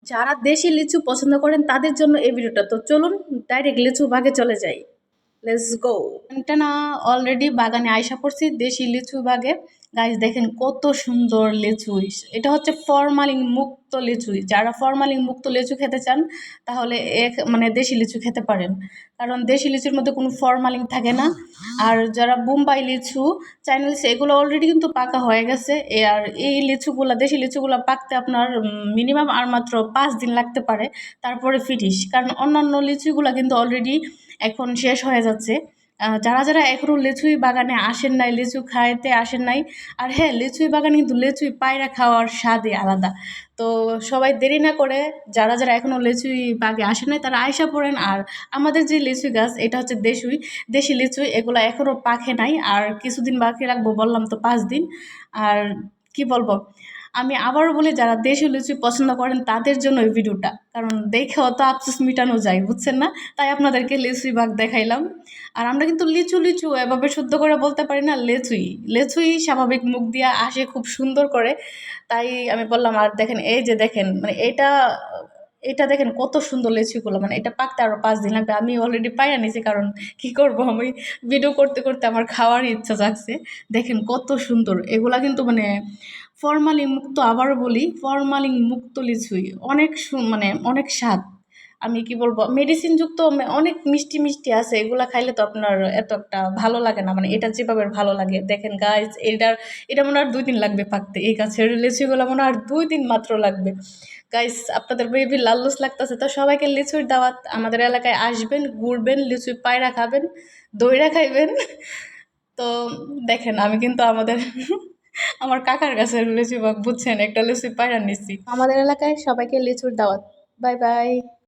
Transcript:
যারা দেশি লিচু পছন্দ করেন তাদের জন্য এই ভিডিওটা। তো চলুন ডাইরেক্ট লিচু বাগে চলে যাই। Let's go. এটা না, অলরেডি বাগানে আইসা পড়ছি দেশি লিচু বাগে। গাইস দেখেন কত সুন্দর লিচু। এটা হচ্ছে ফরমালিন মুক্ত লিচু। যারা ফরমালিন মুক্ত লিচু খেতে চান তাহলে এক মানে দেশি লিচু খেতে পারেন, কারণ দেশি লিচুর মধ্যে কোনো ফরমালিন থাকে না। আর যারা বোম্বাই লিচু, চাইনা লিচু, এগুলো অলরেডি কিন্তু পাকা হয়ে গেছে। আর এই লিচুগুলা, দেশি লিচুগুলা পাকতে আপনার মিনিমাম আর মাত্র 5 দিন লাগতে পারে, তারপরে ফিনিশ। কারণ অন্যান্য লিচুগুলা কিন্তু অলরেডি এখন শেষ হয়ে যাচ্ছে। যারা যারা এখনও লিচুই বাগানে আসেন নাই, লিচু খাইতে আসেন নাই, আর হ্যাঁ, লিচুই বাগানে কিন্তু লিচুই পায়রা খাওয়ার স্বাদই আলাদা। তো সবাই দেরি না করে, যারা যারা এখনও লিচুই বাগে আসেন নাই তারা আইসা পড়েন। আর আমাদের যে লিচু গাছ, এটা হচ্ছে দেশি লিচুই, এগুলো এখনও পাকে নাই, আর কিছুদিন বাকি রাখবো, বললাম তো 5 দিন। আর কি বলবো, আমি আবারও বলি, যারা দেশি লিচু পছন্দ করেন তাদের জন্য এই ভিডিওটা, কারণ দেখে অত আফসোস মিটানো যায়, বুঝছেন না? তাই আপনাদেরকে লিচুই বাগ দেখাইলাম। আর আমরা কিন্তু লিচু লিচু এভাবে শুদ্ধ করে বলতে পারি না, লেচুই লেচুই স্বাভাবিক মুখ দিয়া আসে খুব সুন্দর করে। তাই আমি বললাম। আর দেখেন, এই যে দেখেন, মানে এটা এটা দেখেন কত সুন্দর লিচুগুলো, মানে এটা পাকতে আরো 5 দিন লাগবে। আমি অলরেডি পাইয়া নিছি, কারণ কি করব, আমি ভিডিও করতে করতে আমার খাওয়ার ইচ্ছা জাগছে। দেখেন কত সুন্দর এগুলা, কিন্তু মানে ফরমালিন মুক্ত, আবারও বলি ফরমালিন মুক্ত লিচুই অনেক মানে অনেক স্বাদ। আমি কি বলবো, মেডিসিন যুক্ত অনেক মিষ্টি মিষ্টি আছে, এগুলা খাইলে তো আপনার এত একটা ভালো লাগে না, মানে এটা যেভাবে ভালো লাগে। দেখেন গাইস, এটা মনে হয় আর 2 দিন লাগবে পাকতে, এই গাছের লিচুগুলো মনে হয় আর 2 দিন মাত্র লাগবে। গাইস, আপনাদের বেবি লাল্লুস লাগতেছে, তো সবাইকে লিচুর দাওয়াত। আমাদের এলাকায় আসবেন, ঘুরবেন, লিচুর পায়রা খাবেন, দইরা খাইবেন। তো দেখেন, আমি কিন্তু আমার কাকার গাছের লিচু বাগ, বুঝছেন, একটা লিচু পায়রা নিচ্ছি। আমাদের এলাকায় সবাইকে লিচুর দাওয়াত। Bye bye.